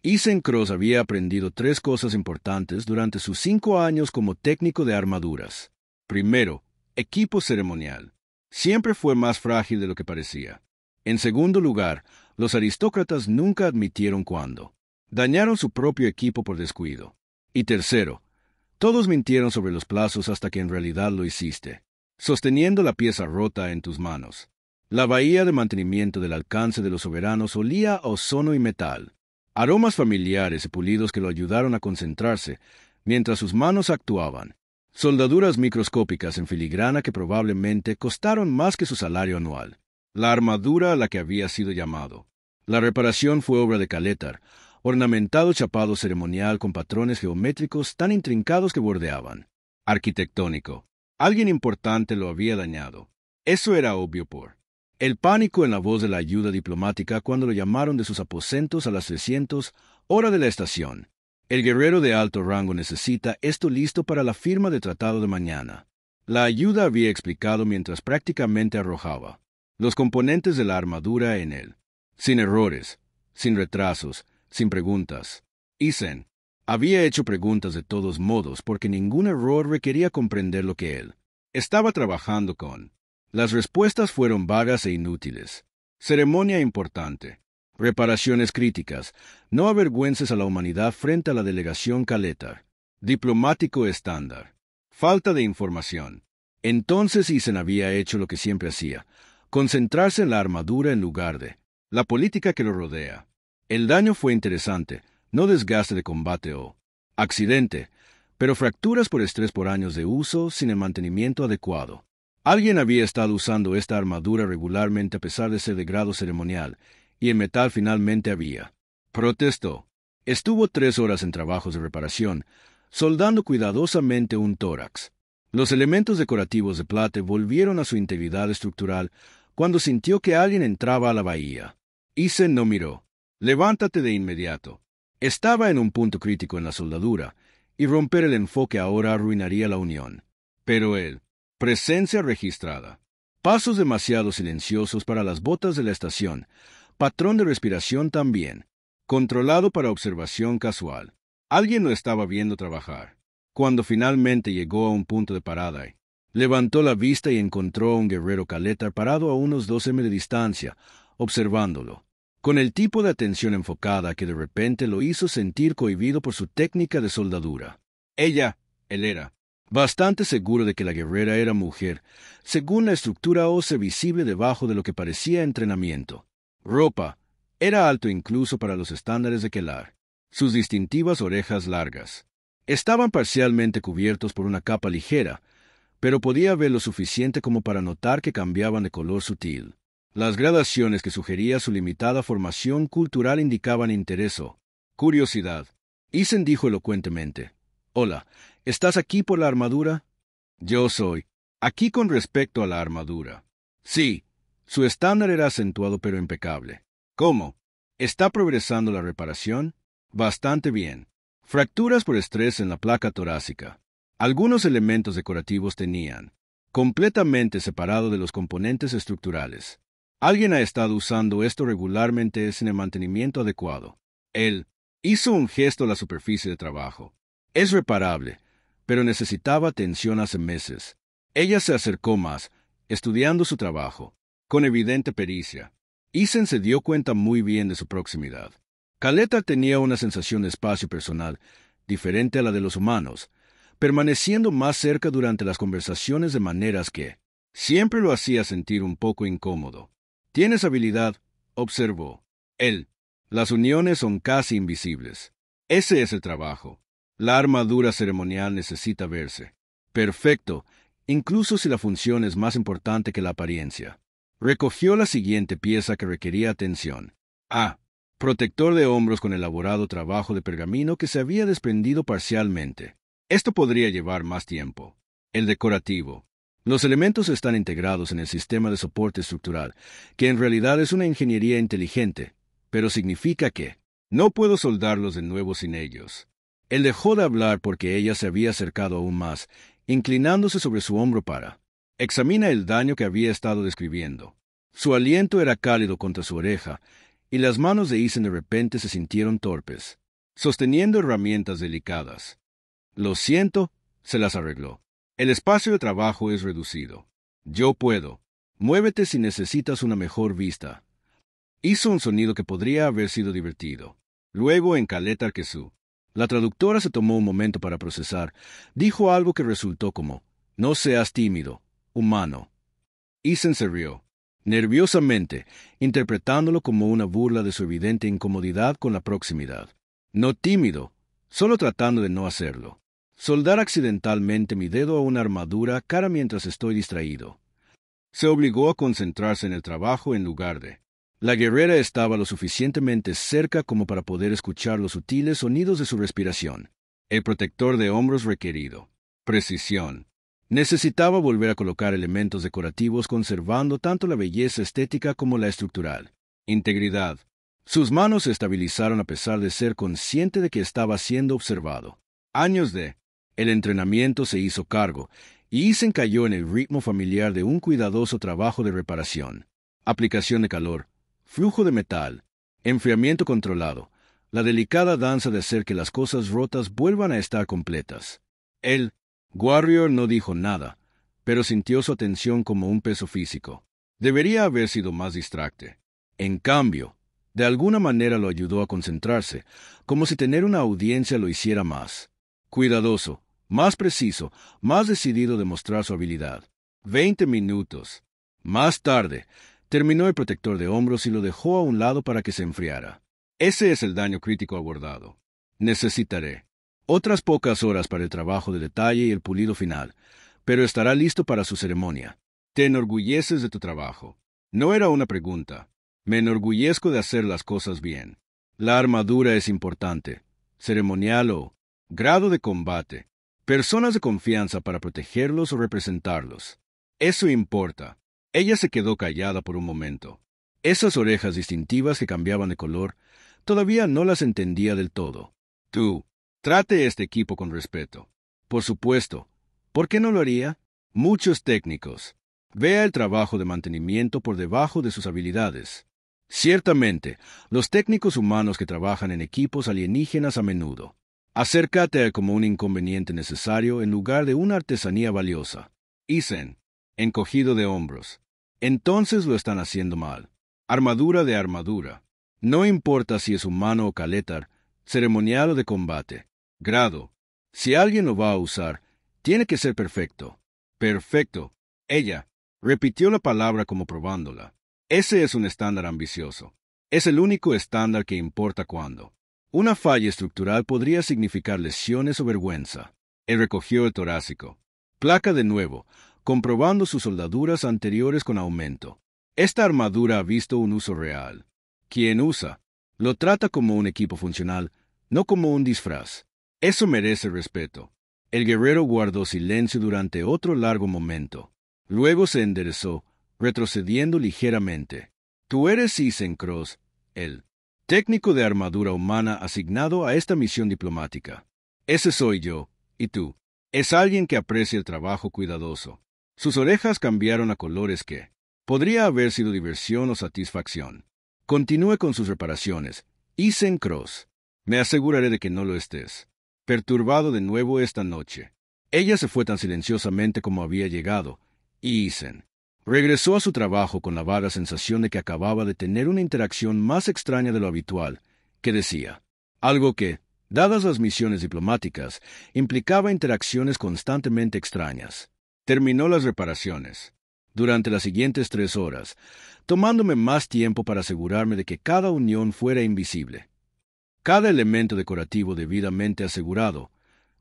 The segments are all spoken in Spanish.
Ethan Cross había aprendido 3 cosas importantes durante sus 5 años como técnico de armaduras. Primero, equipo ceremonial. Siempre fue más frágil de lo que parecía. En segundo lugar, los aristócratas nunca admitieron cuándo dañaron su propio equipo por descuido. Y tercero, todos mintieron sobre los plazos hasta que en realidad lo hiciste, sosteniendo la pieza rota en tus manos. La bahía de mantenimiento del alcance de los soberanos olía a ozono y metal, aromas familiares y pulidos que lo ayudaron a concentrarse mientras sus manos actuaban. Soldaduras microscópicas en filigrana que probablemente costaron más que su salario anual. La armadura a la que había sido llamado. La reparación fue obra de Calétar, ornamentado chapado ceremonial con patrones geométricos tan intrincados que bordeaban. Arquitectónico. Alguien importante lo había dañado. Eso era obvio por el pánico en la voz de la ayuda diplomática cuando lo llamaron de sus aposentos a las 300, hora de la estación. El guerrero de alto rango necesita esto listo para la firma de tratado de mañana. La ayuda había explicado mientras prácticamente arrojaba los componentes de la armadura en él. Sin errores, sin retrasos, sin preguntas. Ethan había hecho preguntas de todos modos porque ningún error requería comprender lo que él estaba trabajando con. Las respuestas fueron vagas e inútiles. Ceremonia importante. Reparaciones críticas. No avergüences a la humanidad frente a la delegación Calétar. Diplomático estándar. Falta de información. Entonces Ethan había hecho lo que siempre hacía. Concentrarse en la armadura en lugar de la política que lo rodea. El daño fue interesante, no desgaste de combate o accidente, pero fracturas por estrés por años de uso sin el mantenimiento adecuado. Alguien había estado usando esta armadura regularmente a pesar de ser de grado ceremonial, y el metal finalmente había. Protestó. Estuvo 3 horas en trabajos de reparación, soldando cuidadosamente un tórax. Los elementos decorativos de plata volvieron a su integridad estructural cuando sintió que alguien entraba a la bahía. Ethan no miró. Levántate de inmediato. Estaba en un punto crítico en la soldadura, y romper el enfoque ahora arruinaría la unión. Pero él, presencia registrada. Pasos demasiado silenciosos para las botas de la estación, patrón de respiración también, controlado para observación casual. Alguien lo estaba viendo trabajar. Cuando finalmente llegó a un punto de parada, levantó la vista y encontró a un guerrero Calétar parado a unos 2 m de distancia, observándolo, con el tipo de atención enfocada que de repente lo hizo sentir cohibido por su técnica de soldadura. Él era bastante seguro de que la guerrera era mujer, según la estructura ósea visible debajo de lo que parecía entrenamiento. Ropa. Era alto incluso para los estándares de Kelar. Sus distintivas orejas largas estaban parcialmente cubiertos por una capa ligera, pero podía ver lo suficiente como para notar que cambiaban de color sutil. Las gradaciones que sugería su limitada formación cultural indicaban interés o curiosidad. Ethan dijo elocuentemente: «Hola, ¿estás aquí por la armadura?» «Yo soy. Aquí con respecto a la armadura». «Sí». Su estándar era acentuado pero impecable. «¿Cómo? ¿Está progresando la reparación?» «Bastante bien. Fracturas por estrés en la placa torácica. Algunos elementos decorativos tenían completamente separado de los componentes estructurales. Alguien ha estado usando esto regularmente sin el mantenimiento adecuado». Él hizo un gesto a la superficie de trabajo. «Es reparable, pero necesitaba atención hace meses». Ella se acercó más, estudiando su trabajo, con evidente pericia. Ethan se dio cuenta muy bien de su proximidad. Calétar tenía una sensación de espacio personal, diferente a la de los humanos, permaneciendo más cerca durante las conversaciones de maneras que siempre lo hacía sentir un poco incómodo. «Tienes habilidad», observó. Él. «Las uniones son casi invisibles. Ese es el trabajo. La armadura ceremonial necesita verse perfecto, incluso si la función es más importante que la apariencia». Recogió la siguiente pieza que requería atención. Protector de hombros con elaborado trabajo de pergamino que se había desprendido parcialmente. Esto podría llevar más tiempo. El decorativo. Los elementos están integrados en el sistema de soporte estructural, que en realidad es una ingeniería inteligente, pero significa que no puedo soldarlos de nuevo sin ellos. Él dejó de hablar porque ella se había acercado aún más, inclinándose sobre su hombro para examina el daño que había estado describiendo. Su aliento era cálido contra su oreja, y las manos de Isen de repente se sintieron torpes, sosteniendo herramientas delicadas. Lo siento, se las arregló. El espacio de trabajo es reducido. Yo puedo. Muévete si necesitas una mejor vista. Hizo un sonido que podría haber sido divertido. Luego, en Caleta Arquesú, la traductora se tomó un momento para procesar. Dijo algo que resultó como, no seas tímido, humano. Isen se rió, nerviosamente, interpretándolo como una burla de su evidente incomodidad con la proximidad. No tímido, solo tratando de no hacerlo. Soldar accidentalmente mi dedo a una armadura cara mientras estoy distraído. Se obligó a concentrarse en el trabajo en lugar de... La guerrera estaba lo suficientemente cerca como para poder escuchar los sutiles sonidos de su respiración. El protector de hombros requerido. Precisión. Necesitaba volver a colocar elementos decorativos conservando tanto la belleza estética como la estructural. Integridad. Sus manos se estabilizaron a pesar de ser consciente de que estaba siendo observado. Años de... El entrenamiento se hizo cargo, y Isen cayó en el ritmo familiar de un cuidadoso trabajo de reparación. Aplicación de calor, flujo de metal, enfriamiento controlado, la delicada danza de hacer que las cosas rotas vuelvan a estar completas. El Warrior no dijo nada, pero sintió su atención como un peso físico. Debería haber sido más distracte. En cambio, de alguna manera lo ayudó a concentrarse, como si tener una audiencia lo hiciera más cuidadoso, más preciso, más decidido de mostrar su habilidad. 20 minutos. Más tarde, terminó el protector de hombros y lo dejó a un lado para que se enfriara. Ese es el daño crítico abordado. Necesitaré otras pocas horas para el trabajo de detalle y el pulido final, pero estará listo para su ceremonia. ¿Te enorgulleces de tu trabajo? No era una pregunta. Me enorgullezco de hacer las cosas bien. La armadura es importante. Ceremonial o grado de combate. Personas de confianza para protegerlos o representarlos. Eso importa. Ella se quedó callada por un momento. Esas orejas distintivas que cambiaban de color, todavía no las entendía del todo. Tú, trate este equipo con respeto. Por supuesto. ¿Por qué no lo haría? Muchos técnicos. Vea el trabajo de mantenimiento por debajo de sus habilidades. Ciertamente, los técnicos humanos que trabajan en equipos alienígenas a menudo. Acércate a él como un inconveniente necesario en lugar de una artesanía valiosa. Isen, encogido de hombros. Entonces lo están haciendo mal. Armadura de armadura. No importa si es humano o Caletar, ceremonial o de combate. Grado. Si alguien lo va a usar, tiene que ser perfecto. Perfecto. Ella repitió la palabra como probándola. Ese es un estándar ambicioso. Es el único estándar que importa cuando. Una falla estructural podría significar lesiones o vergüenza. Él recogió el torácico. Placa de nuevo, comprobando sus soldaduras anteriores con aumento. Esta armadura ha visto un uso real. Quien usa, lo trata como un equipo funcional, no como un disfraz. Eso merece respeto. El guerrero guardó silencio durante otro largo momento. Luego se enderezó, retrocediendo ligeramente. Tú eres Isen Cross, el técnico de armadura humana asignado a esta misión diplomática. Ese soy yo, y tú. Es alguien que aprecia el trabajo cuidadoso. Sus orejas cambiaron a colores que podría haber sido diversión o satisfacción. Continúe con sus reparaciones. Isen Cross. Me aseguraré de que no lo estés perturbado de nuevo esta noche. Ella se fue tan silenciosamente como había llegado, y Isen regresó a su trabajo con la vaga sensación de que acababa de tener una interacción más extraña de lo habitual, que decía, algo que, dadas las misiones diplomáticas, implicaba interacciones constantemente extrañas. Terminó las reparaciones. Durante las siguientes 3 horas, tomándome más tiempo para asegurarme de que cada unión fuera invisible. Cada elemento decorativo debidamente asegurado,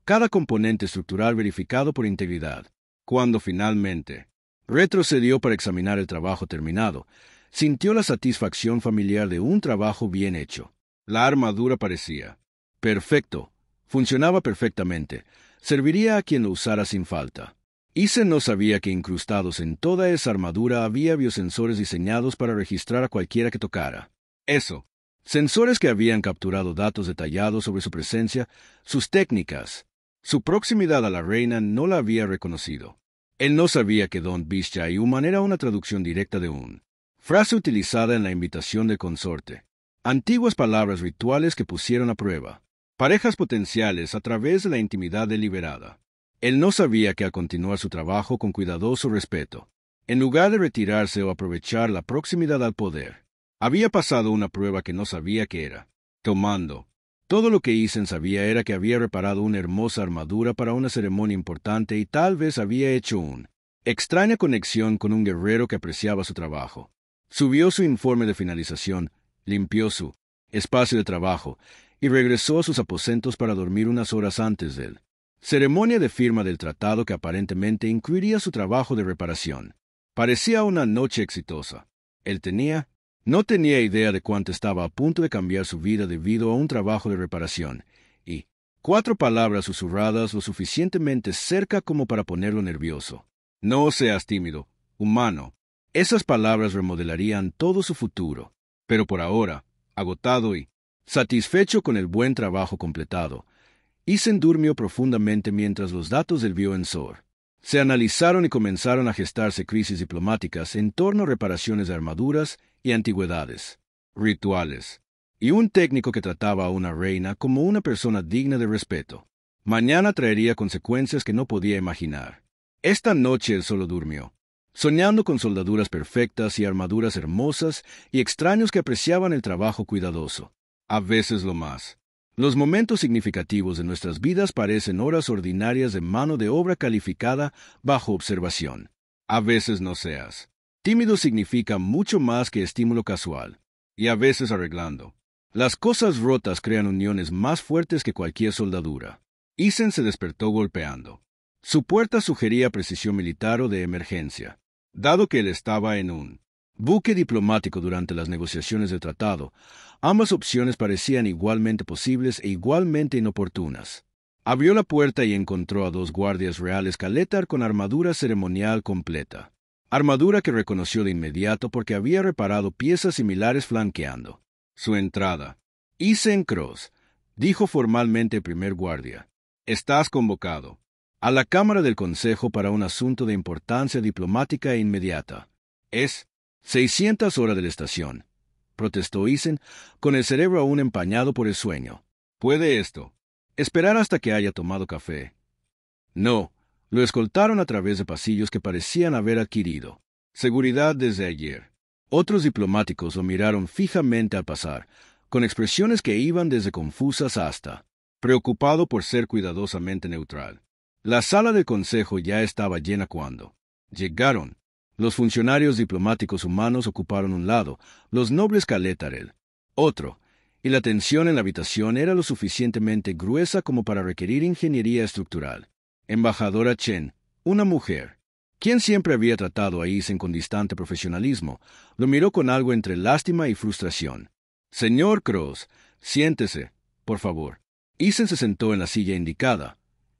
cada componente estructural verificado por integridad. Cuando finalmente retrocedió para examinar el trabajo terminado, sintió la satisfacción familiar de un trabajo bien hecho. La armadura parecía perfecto, funcionaba perfectamente, serviría a quien lo usara sin falta. Isen no sabía que incrustados en toda esa armadura había biosensores diseñados para registrar a cualquiera que tocara. Eso. Sensores que habían capturado datos detallados sobre su presencia, sus técnicas. Su proximidad a la reina no la había reconocido. Él no sabía que Don Bishai Human era una traducción directa de un frase utilizada en la invitación del consorte. Antiguas palabras rituales que pusieron a prueba. Parejas potenciales a través de la intimidad deliberada. Él no sabía que al continuar su trabajo con cuidadoso respeto, en lugar de retirarse o aprovechar la proximidad al poder, había pasado una prueba que no sabía qué era. Tomando. Todo lo que Isen sabía era que había reparado una hermosa armadura para una ceremonia importante y tal vez había hecho una extraña conexión con un guerrero que apreciaba su trabajo. Subió su informe de finalización, limpió su espacio de trabajo y regresó a sus aposentos para dormir unas horas antes de él. Ceremonia de firma del tratado que aparentemente incluiría su trabajo de reparación. Parecía una noche exitosa. Él no tenía idea de cuánto estaba a punto de cambiar su vida debido a un trabajo de reparación, y 4 palabras susurradas lo suficientemente cerca como para ponerlo nervioso. No seas tímido, humano. Esas palabras remodelarían todo su futuro. Pero por ahora, agotado y satisfecho con el buen trabajo completado, Isen durmió profundamente mientras los datos del bioensor se analizaron y comenzaron a gestarse crisis diplomáticas en torno a reparaciones de armaduras y antigüedades, rituales, y un técnico que trataba a una reina como una persona digna de respeto. Mañana traería consecuencias que no podía imaginar. Esta noche él solo durmió, soñando con soldaduras perfectas y armaduras hermosas y extraños que apreciaban el trabajo cuidadoso. A veces lo más. Los momentos significativos de nuestras vidas parecen horas ordinarias de mano de obra calificada bajo observación. A veces no seas. Tímido significa mucho más que estímulo casual. Y a veces arreglando. Las cosas rotas crean uniones más fuertes que cualquier soldadura. Isen se despertó golpeando. Su puerta sugería precisión militar o de emergencia. Dado que él estaba en un buque diplomático durante las negociaciones del tratado, ambas opciones parecían igualmente posibles e igualmente inoportunas. Abrió la puerta y encontró a 2 guardias reales Kaletar con armadura ceremonial completa. Armadura que reconoció de inmediato porque había reparado piezas similares flanqueando su entrada. Isen Cross, dijo formalmente el primer guardia. Estás convocado a la Cámara del Consejo para un asunto de importancia diplomática e inmediata. Es 600 horas de la estación, protestó Isen, con el cerebro aún empañado por el sueño. ¿Puede esto esperar hasta que haya tomado café? No, lo escoltaron a través de pasillos que parecían haber adquirido seguridad desde ayer. Otros diplomáticos lo miraron fijamente al pasar, con expresiones que iban desde confusas hasta preocupado por ser cuidadosamente neutral. La sala del consejo ya estaba llena cuando llegaron. Los funcionarios diplomáticos humanos ocuparon un lado, los nobles Kaletar el otro, y la tensión en la habitación era lo suficientemente gruesa como para requerir ingeniería estructural. Embajadora Chen, una mujer, quien siempre había tratado a Isen con distante profesionalismo, lo miró con algo entre lástima y frustración. Señor Cross, siéntese, por favor. Isen se sentó en la silla indicada,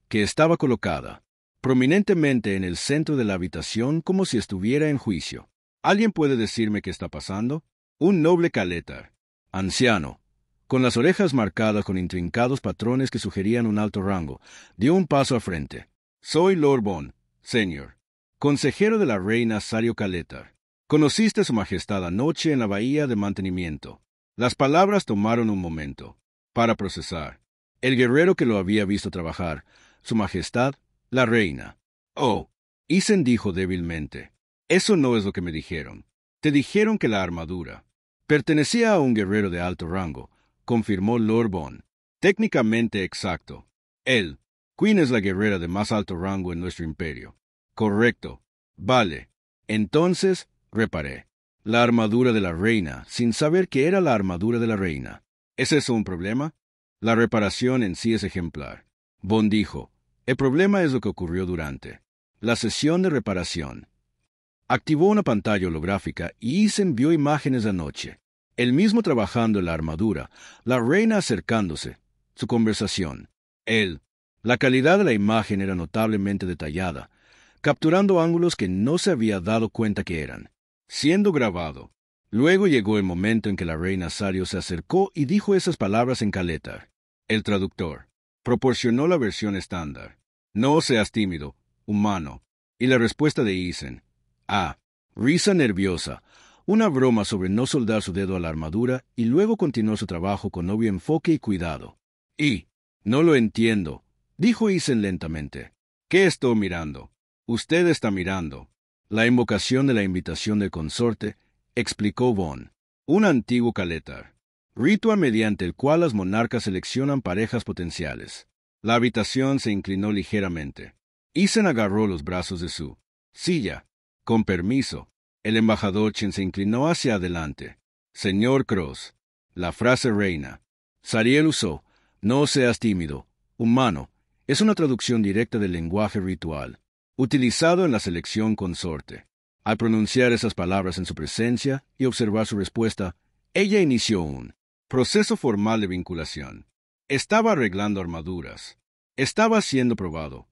que estaba colocada prominentemente en el centro de la habitación como si estuviera en juicio. ¿Alguien puede decirme qué está pasando? Un noble Kaletar, anciano, con las orejas marcadas con intrincados patrones que sugerían un alto rango, dio un paso al frente. Soy Lord Bon, señor, consejero de la reina Sario Kaletar. Conociste a su majestad anoche en la bahía de mantenimiento. Las palabras tomaron un momento para procesar. El guerrero que lo había visto trabajar, su majestad, la reina. Oh, Isen dijo débilmente. Eso no es lo que me dijeron. Te dijeron que la armadura pertenecía a un guerrero de alto rango, confirmó Lord Bon. Técnicamente exacto. Él, Queen, es la guerrera de más alto rango en nuestro imperio. Correcto. Vale. Entonces, reparé la armadura de la reina sin saber que era la armadura de la reina. ¿Es eso un problema? La reparación en sí es ejemplar. Bon dijo. El problema es lo que ocurrió durante la sesión de reparación. Activó una pantalla holográfica y Isen vio imágenes de anoche. Él mismo trabajando en la armadura, la reina acercándose, su conversación. La calidad de la imagen era notablemente detallada, capturando ángulos que no se había dado cuenta que eran siendo grabado. Luego llegó el momento en que la reina Sario se acercó y dijo esas palabras en Kaletar. El traductor proporcionó la versión estándar. No seas tímido, humano. Y la respuesta de Isen. Risa nerviosa. una broma sobre no soldar su dedo a la armadura y luego continuó su trabajo con obvio enfoque y cuidado. No lo entiendo, dijo Isen lentamente. ¿Qué estoy mirando? Usted está mirando. La invocación de la invitación del consorte, explicó Von. Un antiguo Kaletar. Ritual mediante el cual las monarcas seleccionan parejas potenciales. La habitación se inclinó ligeramente. Isen agarró los brazos de su silla. Con permiso. El embajador Chen se inclinó hacia adelante. Señor Cross. La frase reina. Sariel usó, no seas tímido, humano, es una traducción directa del lenguaje ritual, utilizado en la selección consorte. Al pronunciar esas palabras en su presencia y observar su respuesta, ella inició un proceso formal de vinculación. Estaba arreglando armaduras. Estaba siendo probado.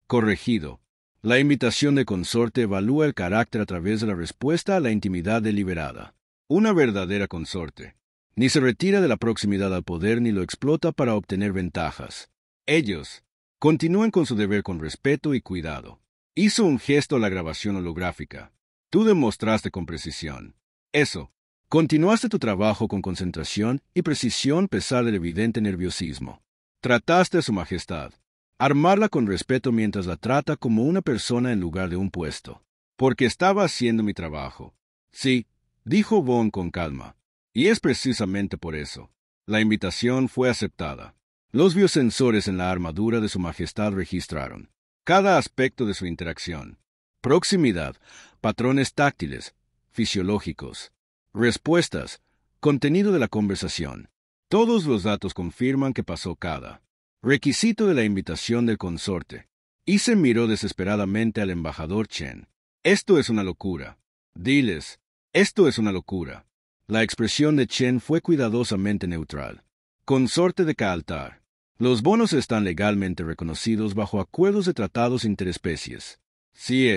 Corregido. La invitación de consorte evalúa el carácter a través de la respuesta a la intimidad deliberada. Una verdadera consorte. Ni se retira de la proximidad al poder ni lo explota para obtener ventajas. Ellos continúan con su deber con respeto y cuidado. Hizo un gesto a la grabación holográfica. Tú demostraste con precisión. Eso. Continuaste tu trabajo con concentración y precisión a pesar del evidente nerviosismo. Trataste a su majestad. Armarla con respeto mientras la trata como una persona en lugar de un puesto. Porque estaba haciendo mi trabajo. Sí, dijo Von con calma. Y es precisamente por eso. La invitación fue aceptada. Los biosensores en la armadura de su majestad registraron cada aspecto de su interacción. Proximidad, patrones táctiles, fisiológicos, respuestas, contenido de la conversación. Todos los datos confirman que pasó cada requisito de la invitación del consorte. Y se miró desesperadamente al embajador Chen. Esto es una locura. Diles, esto es una locura. La expresión de Chen fue cuidadosamente neutral. Consorte de Kaaltar. Los bonos están legalmente reconocidos bajo acuerdos de tratados interespecies. Si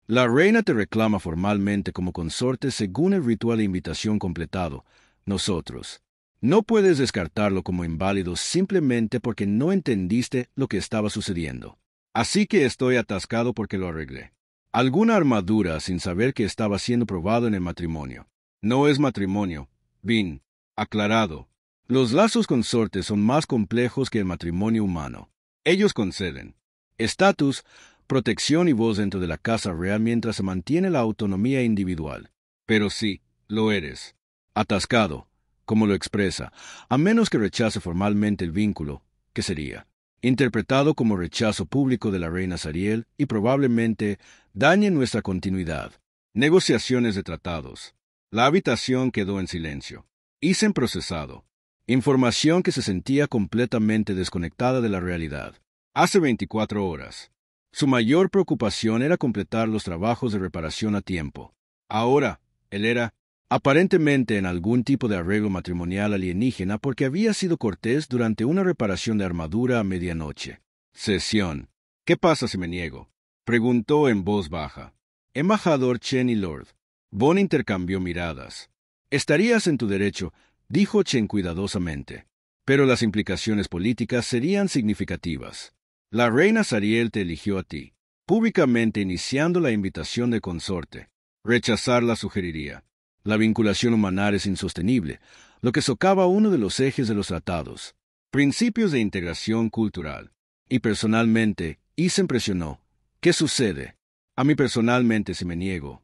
la reina te reclama formalmente como consorte según el ritual de invitación completado, nosotros no puedes descartarlo como inválido simplemente porque no entendiste lo que estaba sucediendo. Así que estoy atascado porque lo arreglé. Alguna armadura sin saber que estaba siendo probado en el matrimonio. No es matrimonio. Bin. Aclarado. Los lazos consortes son más complejos que el matrimonio humano. Ellos conceden estatus, protección y voz dentro de la casa real mientras se mantiene la autonomía individual. Pero sí, lo eres. Atascado, como lo expresa, a menos que rechace formalmente el vínculo, que sería interpretado como rechazo público de la reina Sariel y probablemente dañe nuestra continuidad. Negociaciones de tratados. La habitación quedó en silencio. Isen procesado. Información que se sentía completamente desconectada de la realidad. Hace 24 horas. Su mayor preocupación era completar los trabajos de reparación a tiempo. Ahora, él era aparentemente en algún tipo de arreglo matrimonial alienígena porque había sido cortés durante una reparación de armadura a medianoche. Sesión. ¿Qué pasa si me niego? Preguntó en voz baja. Embajador Chen y Lord. Von intercambió miradas. Estarías en tu derecho, dijo Chen cuidadosamente. Pero las implicaciones políticas serían significativas. La reina Sariel te eligió a ti, públicamente iniciando la invitación de consorte. Rechazarla sugeriría. La vinculación humanar es insostenible, lo que socava uno de los ejes de los tratados. Principios de integración cultural. Y personalmente, Isen presionó. ¿Qué sucede? A mí personalmente si me niego.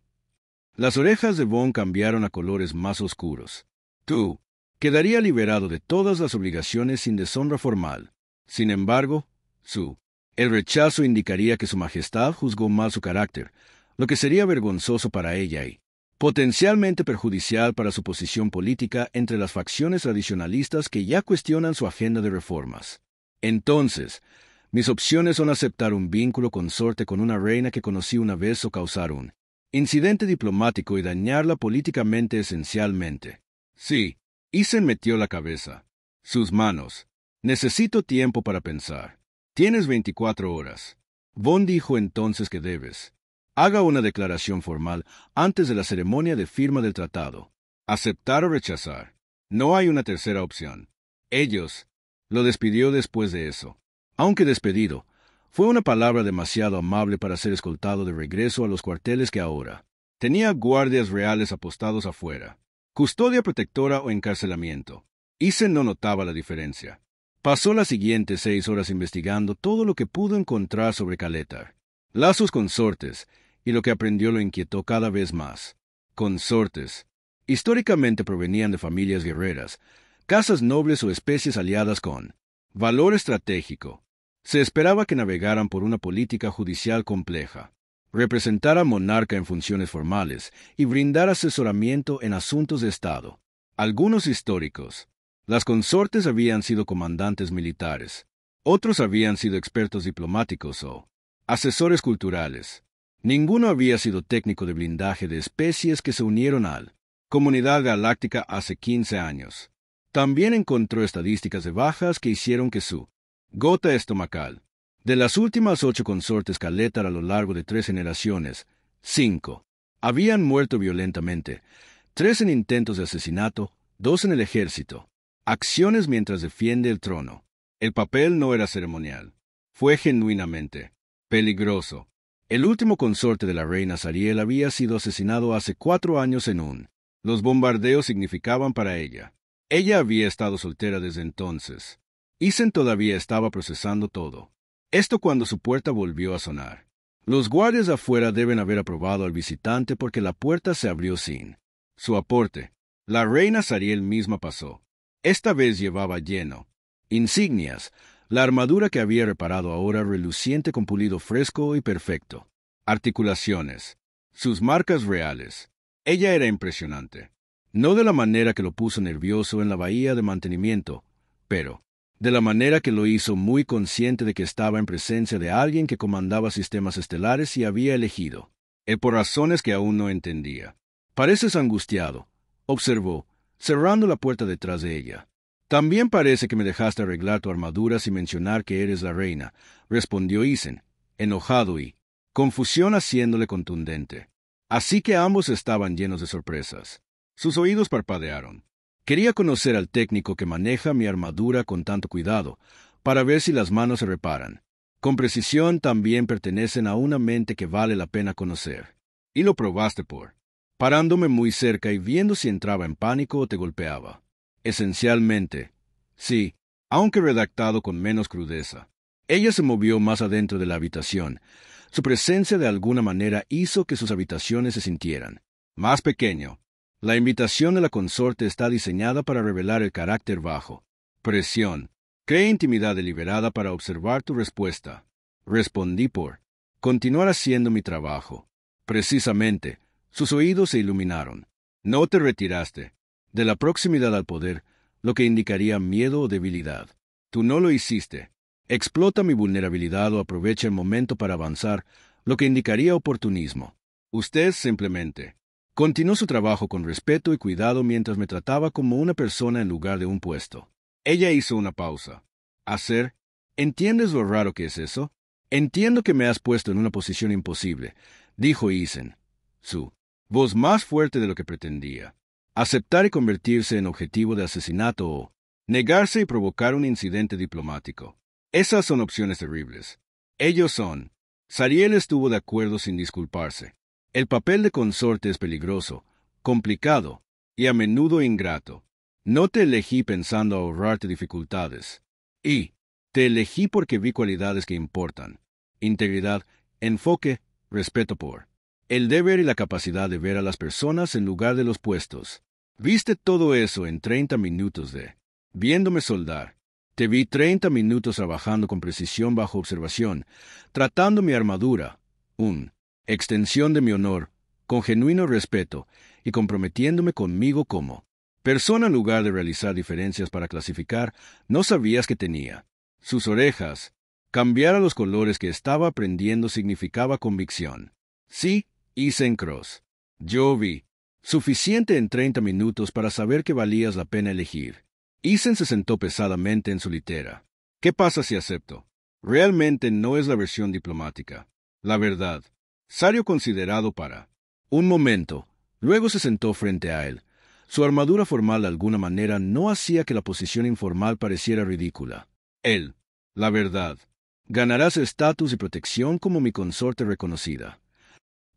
Las orejas de Von cambiaron a colores más oscuros. Tú quedaría liberado de todas las obligaciones sin deshonra formal. Sin embargo, el rechazo indicaría que su majestad juzgó mal su carácter, lo que sería vergonzoso para ella y potencialmente perjudicial para su posición política entre las facciones tradicionalistas que ya cuestionan su agenda de reformas. Entonces, mis opciones son aceptar un vínculo consorte con una reina que conocí una vez o causar un incidente diplomático y dañarla políticamente esencialmente. Sí, Isen metió la cabeza. Sus manos. Necesito tiempo para pensar. Tienes 24 horas. Von dijo entonces que debes. Haga una declaración formal antes de la ceremonia de firma del tratado. Aceptar o rechazar. No hay una tercera opción. Ellos. Lo despidió después de eso. Aunque despedido, fue una palabra demasiado amable para ser escoltado de regreso a los cuarteles que ahora Tenía guardias reales apostados afuera. Custodia protectora o encarcelamiento. Isen no notaba la diferencia. Pasó las siguientes 6 horas investigando todo lo que pudo encontrar sobre Kaletar. Lazos consortes, y lo que aprendió lo inquietó cada vez más. Consortes. Históricamente provenían de familias guerreras, casas nobles o especies aliadas con valor estratégico. Se esperaba que navegaran por una política judicial compleja, representara monarca en funciones formales y brindar asesoramiento en asuntos de Estado. Algunos históricos. Las consortes habían sido comandantes militares. Otros habían sido expertos diplomáticos o asesores culturales. Ninguno había sido técnico de blindaje de especies que se unieron al Comunidad Galáctica hace 15 años. También encontró estadísticas de bajas que hicieron que su gota estomacal. De las últimas 8 consortes Kaletar a lo largo de 3 generaciones, 5 habían muerto violentamente, 3 en intentos de asesinato, 2 en el ejército. Acciones mientras defiende el trono. El papel no era ceremonial. Fue genuinamente peligroso. El último consorte de la reina Sariel había sido asesinado hace 4 años en un. Los bombardeos significaban para ella. Ella había estado soltera desde entonces. Isen todavía estaba procesando todo. Esto cuando su puerta volvió a sonar. Los guardias afuera deben haber aprobado al visitante porque la puerta se abrió sin su aporte. La reina Sariel misma pasó. Esta vez llevaba lleno insignias, la armadura que había reparado ahora reluciente con pulido fresco y perfecto. Articulaciones. Sus marcas reales. Ella era impresionante. No de la manera que lo puso nervioso en la bahía de mantenimiento, pero de la manera que lo hizo muy consciente de que estaba en presencia de alguien que comandaba sistemas estelares y había elegido. Por razones que aún no entendía. Pareces angustiado, observó, cerrando la puerta detrás de ella. También parece que me dejaste arreglar tu armadura sin mencionar que eres la reina, respondió Isen, enojado y confusión haciéndole contundente. Así que ambos estaban llenos de sorpresas. Sus oídos parpadearon. Quería conocer al técnico que maneja mi armadura con tanto cuidado, para ver si las manos se reparan. Con precisión también pertenecen a una mente que vale la pena conocer. Y lo probaste parándome muy cerca y viendo si entraba en pánico o te golpeaba. Esencialmente, sí, aunque redactado con menos crudeza. Ella se movió más adentro de la habitación. Su presencia de alguna manera hizo que sus habitaciones se sintieran más pequeño. La invitación de la consorte está diseñada para revelar el carácter bajo presión. Cree intimidad deliberada para observar tu respuesta. Respondí continuar haciendo mi trabajo. Precisamente, sus oídos se iluminaron. No te retiraste de la proximidad al poder, lo que indicaría miedo o debilidad. Tú no lo hiciste. Explota mi vulnerabilidad o aprovecha el momento para avanzar, lo que indicaría oportunismo. Usted simplemente continuó su trabajo con respeto y cuidado mientras me trataba como una persona en lugar de un puesto. Ella hizo una pausa. ¿Hacer? ¿Entiendes lo raro que es eso? Entiendo que me has puesto en una posición imposible, dijo Isen. Su voz más fuerte de lo que pretendía. Aceptar y convertirse en objetivo de asesinato o negarse y provocar un incidente diplomático. Esas son opciones terribles. Ellos son. Sariel estuvo de acuerdo sin disculparse. El papel de consorte es peligroso, complicado y a menudo ingrato. No te elegí pensando ahorrarte dificultades. Y te elegí porque vi cualidades que importan. Integridad, enfoque, respeto por el deber y la capacidad de ver a las personas en lugar de los puestos. Viste todo eso en 30 minutos viéndome soldar. Te vi 30 minutos trabajando con precisión bajo observación, tratando mi armadura, extensión de mi honor, con genuino respeto y comprometiéndome conmigo como persona en lugar de realizar diferencias para clasificar, no sabías que tenía. Sus orejas. Cambiar a los colores que estaba aprendiendo significaba convicción. Sí, Isen Cross. Yo vi. Suficiente en 30 minutos para saber que valías la pena elegir. Isen se sentó pesadamente en su litera. ¿Qué pasa si acepto? Realmente no es la versión diplomática. La verdad. Sario considerado para un momento. Luego se sentó frente a él. Su armadura formal de alguna manera no hacía que la posición informal pareciera ridícula. Él. La verdad. Ganarás estatus y protección como mi consorte reconocida.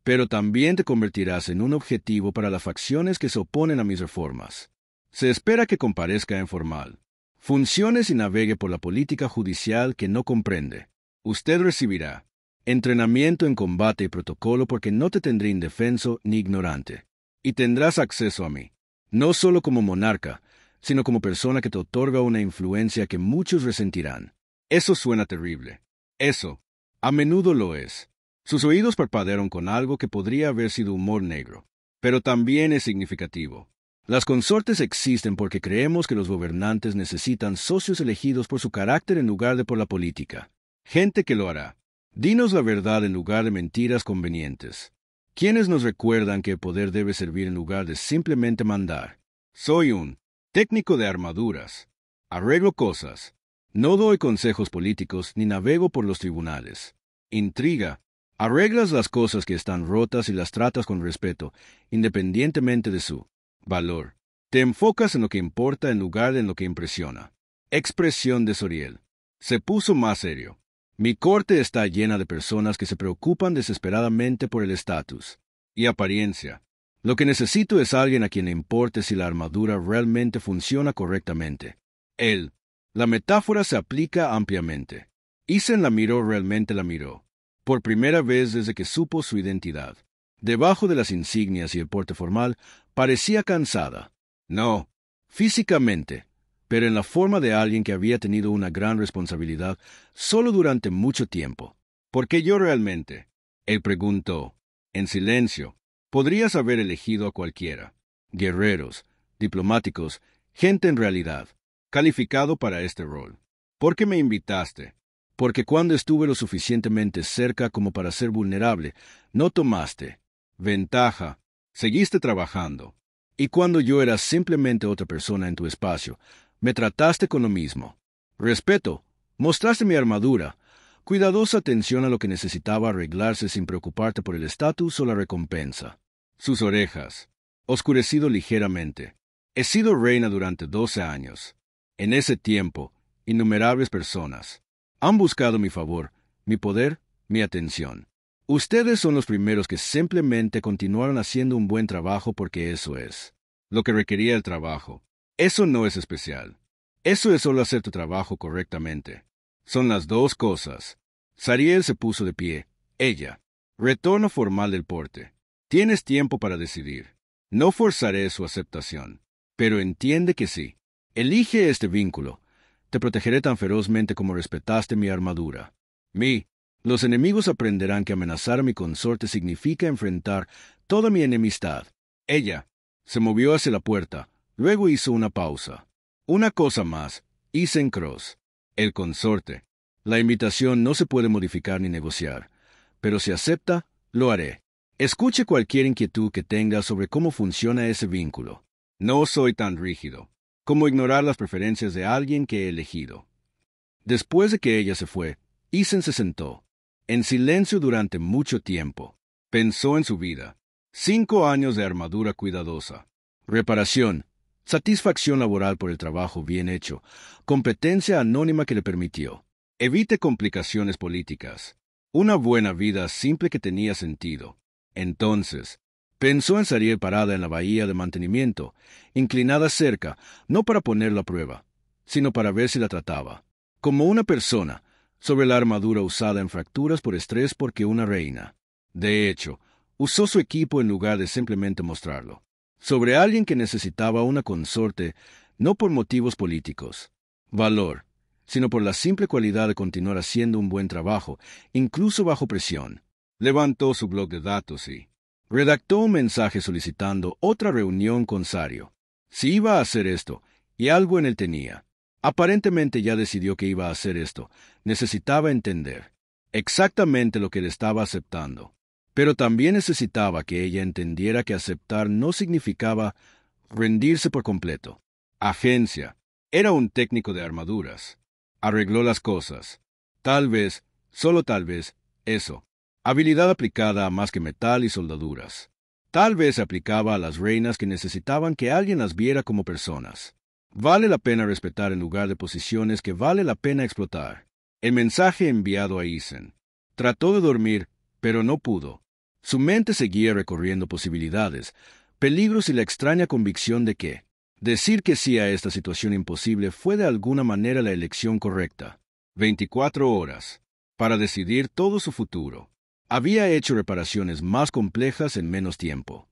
pero también te convertirás en un objetivo para las facciones que se oponen a mis reformas. Se espera que comparezca en formal funciones y navegue por la política judicial que no comprende. Usted recibirá entrenamiento en combate y protocolo porque no te tendré indefenso ni ignorante. Y tendrás acceso a mí, no solo como monarca, sino como persona que te otorga una influencia que muchos resentirán. Eso suena terrible. Eso, a menudo lo es. Sus oídos parpadearon con algo que podría haber sido humor negro, pero también es significativo. Las consortes existen porque creemos que los gobernantes necesitan socios elegidos por su carácter en lugar de por la política. Gente que lo hará. Dinos la verdad en lugar de mentiras convenientes. ¿Quiénes nos recuerdan que el poder debe servir en lugar de simplemente mandar? Soy un técnico de armaduras. Arreglo cosas. No doy consejos políticos ni navego por los tribunales. Intriga. Arreglas las cosas que están rotas y las tratas con respeto, independientemente de su valor. Te enfocas en lo que importa en lugar de en lo que impresiona. Expresión de Soriel. Se puso más serio. Mi corte está llena de personas que se preocupan desesperadamente por el estatus y apariencia. Lo que necesito es alguien a quien le importe si la armadura realmente funciona correctamente. La metáfora se aplica ampliamente. Isen realmente la miró. Por primera vez desde que supo su identidad. Debajo de las insignias y el porte formal, parecía cansada. No, físicamente, pero en la forma de alguien que había tenido una gran responsabilidad solo durante mucho tiempo. ¿Por qué yo realmente? Él preguntó, en silencio. Podrías haber elegido a cualquiera. Guerreros, diplomáticos, gente en realidad, calificado para este rol. ¿Por qué me invitaste? Porque cuando estuve lo suficientemente cerca como para ser vulnerable, no tomaste ventaja, seguiste trabajando. Y cuando yo era simplemente otra persona en tu espacio, me trataste con lo mismo. Respeto, mostraste mi armadura, cuidadosa atención a lo que necesitaba arreglarse sin preocuparte por el estatus o la recompensa. Sus orejas, oscurecido ligeramente. He sido reina durante 12 años. En ese tiempo, innumerables personas han buscado mi favor, mi poder, mi atención. Ustedes son los primeros que simplemente continuaron haciendo un buen trabajo porque eso es lo que requería el trabajo. Eso no es especial. Eso es solo hacer tu trabajo correctamente. Son las dos cosas. Sariel se puso de pie. Ella. Retorno formal del porte. Tienes tiempo para decidir. No forzaré su aceptación. Pero entiende que sí. Elige este vínculo. Te protegeré tan ferozmente como respetaste mi armadura. Los enemigos aprenderán que amenazar a mi consorte significa enfrentar toda mi enemistad. Ella se movió hacia la puerta, luego hizo una pausa. Una cosa más, Isen Cross. El consorte. La invitación no se puede modificar ni negociar, pero si acepta, lo haré. Escuche cualquier inquietud que tenga sobre cómo funciona ese vínculo. No soy tan rígido como ignorar las preferencias de alguien que he elegido. Después de que ella se fue, Isen se sentó, en silencio durante mucho tiempo. Pensó en su vida. 5 años de armadura cuidadosa. Reparación. Satisfacción laboral por el trabajo bien hecho. Competencia anónima que le permitió. Evite complicaciones políticas. Una buena vida simple que tenía sentido. Entonces, pensó en Sariel parada en la bahía de mantenimiento, inclinada cerca, no para ponerla a prueba, sino para ver si la trataba como una persona, sobre la armadura usada en fracturas por estrés porque una reina. De hecho, usó su equipo en lugar de simplemente mostrarlo. Sobre alguien que necesitaba una consorte, no por motivos políticos, valor, sino por la simple cualidad de continuar haciendo un buen trabajo, incluso bajo presión. Levantó su bloc de datos y redactó un mensaje solicitando otra reunión con Sario. Si iba a hacer esto, y algo en él tenía. Aparentemente ya decidió que iba a hacer esto. Necesitaba entender exactamente lo que le estaba aceptando. Pero también necesitaba que ella entendiera que aceptar no significaba rendirse por completo. Agencia. Era un técnico de armaduras. Arregló las cosas. Tal vez, solo tal vez, eso. Habilidad aplicada a más que metal y soldaduras. Tal vez se aplicaba a las reinas que necesitaban que alguien las viera como personas. Vale la pena respetar en lugar de posiciones que vale la pena explotar. El mensaje enviado a Isen. Trató de dormir, pero no pudo. Su mente seguía recorriendo posibilidades, peligros y la extraña convicción de que decir que sí a esta situación imposible fue de alguna manera la elección correcta. 24 horas para decidir todo su futuro. Había hecho reparaciones más complejas en menos tiempo.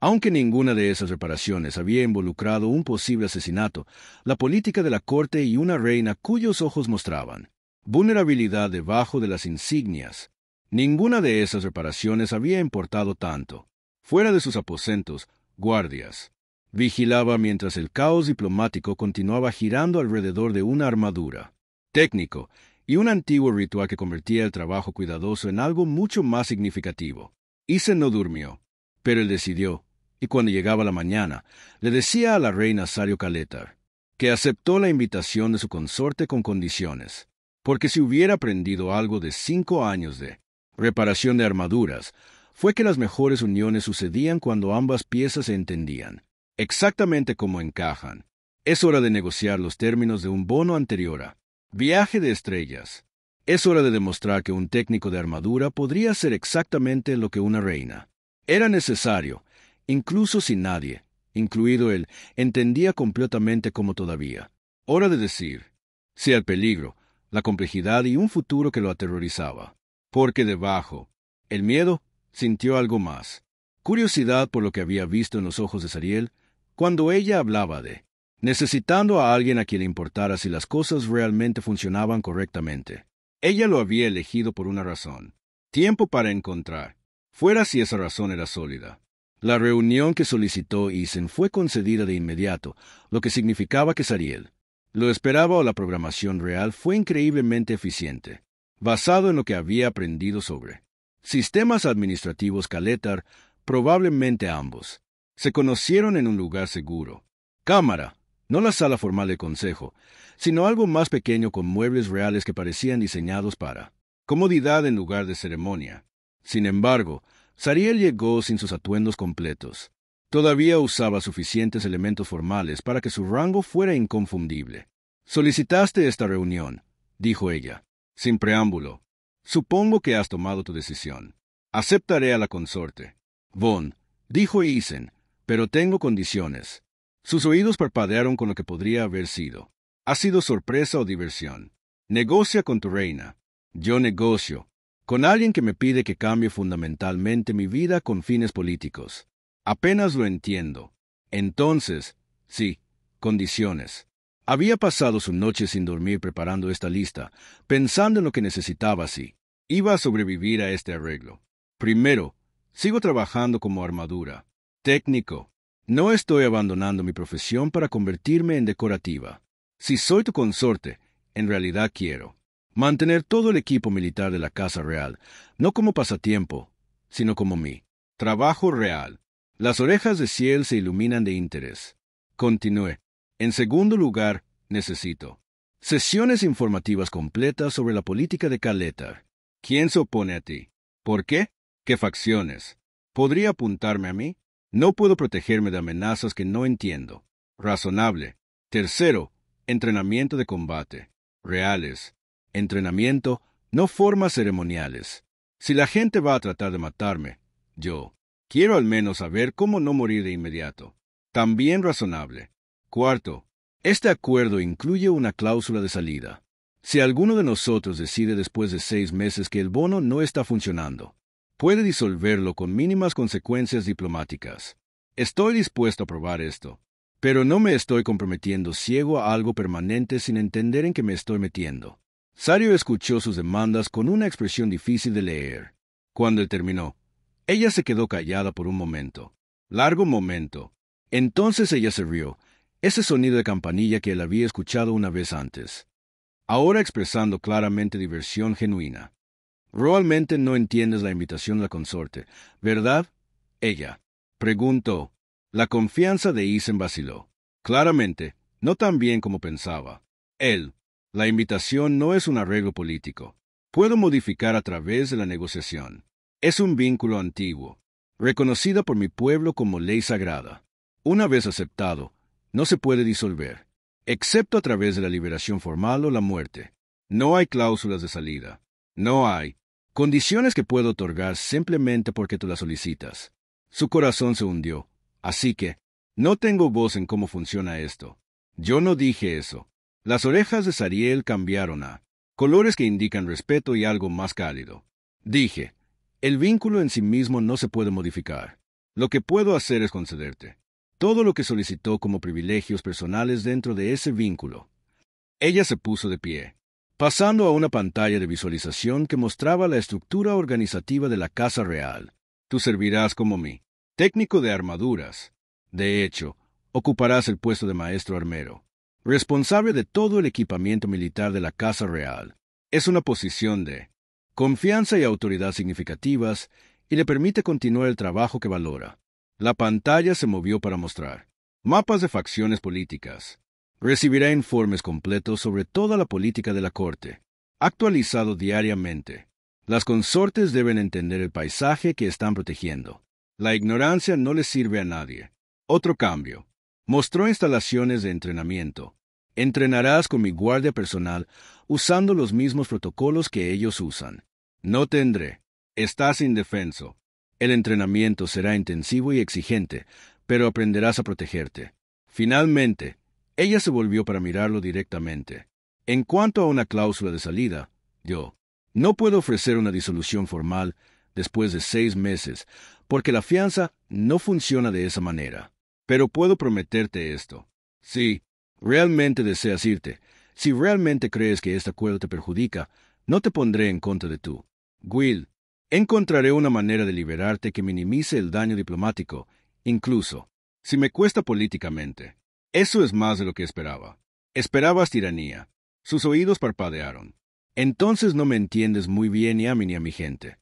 Aunque ninguna de esas reparaciones había involucrado un posible asesinato, la política de la corte y una reina cuyos ojos mostraban vulnerabilidad debajo de las insignias, ninguna de esas reparaciones había importado tanto. Fuera de sus aposentos, guardias vigilaba mientras el caos diplomático continuaba girando alrededor de una armadura técnico y un antiguo ritual que convertía el trabajo cuidadoso en algo mucho más significativo. Isen no durmió, pero él decidió, y cuando llegaba la mañana, le decía a la reina Sario Kaletar que aceptó la invitación de su consorte con condiciones, porque si hubiera aprendido algo de 5 años de reparación de armaduras, fue que las mejores uniones sucedían cuando ambas piezas se entendían exactamente cómo encajan. Es hora de negociar los términos de un bono anterior a viaje de estrellas. Es hora de demostrar que un técnico de armadura podría ser exactamente lo que una reina. Era necesario, incluso si nadie, incluido él, entendía completamente cómo todavía. Hora de decir sí al peligro, la complejidad y un futuro que lo aterrorizaba. Porque debajo, el miedo sintió algo más. Curiosidad por lo que había visto en los ojos de Sariel cuando ella hablaba de necesitando a alguien a quien le importara si las cosas realmente funcionaban correctamente. Ella lo había elegido por una razón. Tiempo para encontrar, fuera si esa razón era sólida. La reunión que solicitó Isen fue concedida de inmediato, lo que significaba que Sariel lo esperaba o la programación real fue increíblemente eficiente, basado en lo que había aprendido sobre sistemas administrativos Kaletar, probablemente ambos se conocieron en un lugar seguro. Cámara. No la sala formal del consejo, sino algo más pequeño con muebles reales que parecían diseñados para comodidad en lugar de ceremonia. Sin embargo, Sariel llegó sin sus atuendos completos. Todavía usaba suficientes elementos formales para que su rango fuera inconfundible. «Solicitaste esta reunión», dijo ella, sin preámbulo. «Supongo que has tomado tu decisión. Aceptaré a la consorte». «Von», dijo Isen, «pero tengo condiciones». Sus oídos parpadearon con lo que podría haber sido. ¿Ha sido sorpresa o diversión? Negocia con tu reina. Yo negocio con alguien que me pide que cambie fundamentalmente mi vida con fines políticos. Apenas lo entiendo. Entonces, sí, condiciones. Había pasado su noche sin dormir preparando esta lista, pensando en lo que necesitaba si iba a sobrevivir a este arreglo. Primero, sigo trabajando como armadura. Técnico. No estoy abandonando mi profesión para convertirme en decorativa. Si soy tu consorte, en realidad quiero mantener todo el equipo militar de la Casa Real, no como pasatiempo, sino como mi trabajo real. Las orejas de Ciel se iluminan de interés. Continué. En segundo lugar, necesito sesiones informativas completas sobre la política de Kaletar. ¿Quién se opone a ti? ¿Por qué? ¿Qué facciones? ¿Podría apuntarme a mí? No puedo protegerme de amenazas que no entiendo. Razonable. Tercero, entrenamiento de combate. Reales. Entrenamiento, no formas ceremoniales. Si la gente va a tratar de matarme, yo quiero al menos saber cómo no morir de inmediato. También razonable. Cuarto, este acuerdo incluye una cláusula de salida. Si alguno de nosotros decide después de 6 meses que el bono no está funcionando, puede disolverlo con mínimas consecuencias diplomáticas. Estoy dispuesto a probar esto, pero no me estoy comprometiendo ciego a algo permanente sin entender en qué me estoy metiendo. Sario escuchó sus demandas con una expresión difícil de leer. Cuando él terminó, ella se quedó callada por un momento. Largo momento. Entonces ella se rió, ese sonido de campanilla que él había escuchado una vez antes, ahora expresando claramente diversión genuina. «Realmente no entiendes la invitación de la consorte, ¿verdad?» Ella preguntó. La confianza de Isen vaciló. Claramente, no tan bien como pensaba. Él. La invitación no es un arreglo político. Puedo modificar a través de la negociación. Es un vínculo antiguo, reconocida por mi pueblo como ley sagrada. Una vez aceptado, no se puede disolver, excepto a través de la liberación formal o la muerte. No hay cláusulas de salida. No hay. Condiciones que puedo otorgar simplemente porque tú las solicitas. Su corazón se hundió. Así que, no tengo voz en cómo funciona esto. Yo no dije eso. Las orejas de Sariel cambiaron a colores que indican respeto y algo más cálido. Dije, el vínculo en sí mismo no se puede modificar. Lo que puedo hacer es concederte todo lo que solicitó como privilegios personales dentro de ese vínculo. Ella se puso de pie, pasando a una pantalla de visualización que mostraba la estructura organizativa de la Casa Real. Tú servirás como mi técnico de armaduras. De hecho, ocuparás el puesto de maestro armero, responsable de todo el equipamiento militar de la Casa Real. Es una posición de confianza y autoridad significativas y le permite continuar el trabajo que valora. La pantalla se movió para mostrar mapas de facciones políticas. Recibirá informes completos sobre toda la política de la corte, actualizado diariamente. Las consortes deben entender el paisaje que están protegiendo. La ignorancia no les sirve a nadie. Otro cambio. Mostró instalaciones de entrenamiento. Entrenarás con mi guardia personal usando los mismos protocolos que ellos usan. No tendré. Estás indefenso. El entrenamiento será intensivo y exigente, pero aprenderás a protegerte. Finalmente, ella se volvió para mirarlo directamente. En cuanto a una cláusula de salida, yo no puedo ofrecer una disolución formal después de 6 meses, porque la fianza no funciona de esa manera. Pero puedo prometerte esto. Si realmente deseas irte, si realmente crees que este acuerdo te perjudica, no te pondré en contra de tú. Will, encontraré una manera de liberarte que minimice el daño diplomático, incluso si me cuesta políticamente. Eso es más de lo que esperaba. Esperabas tiranía. Sus oídos parpadearon. Entonces no me entiendes muy bien ni a mí ni a mi gente.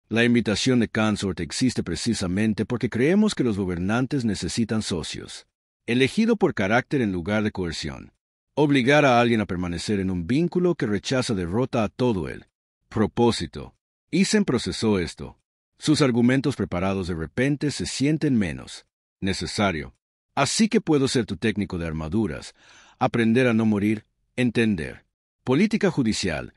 La invitación de Consort existe precisamente porque creemos que los gobernantes necesitan socios. Elegido por carácter en lugar de coerción. Obligar a alguien a permanecer en un vínculo que rechaza derrota a todo el propósito. Isen procesó esto. Sus argumentos preparados de repente se sienten menos necesario. Así que puedo ser tu técnico de armaduras, aprender a no morir, entender política judicial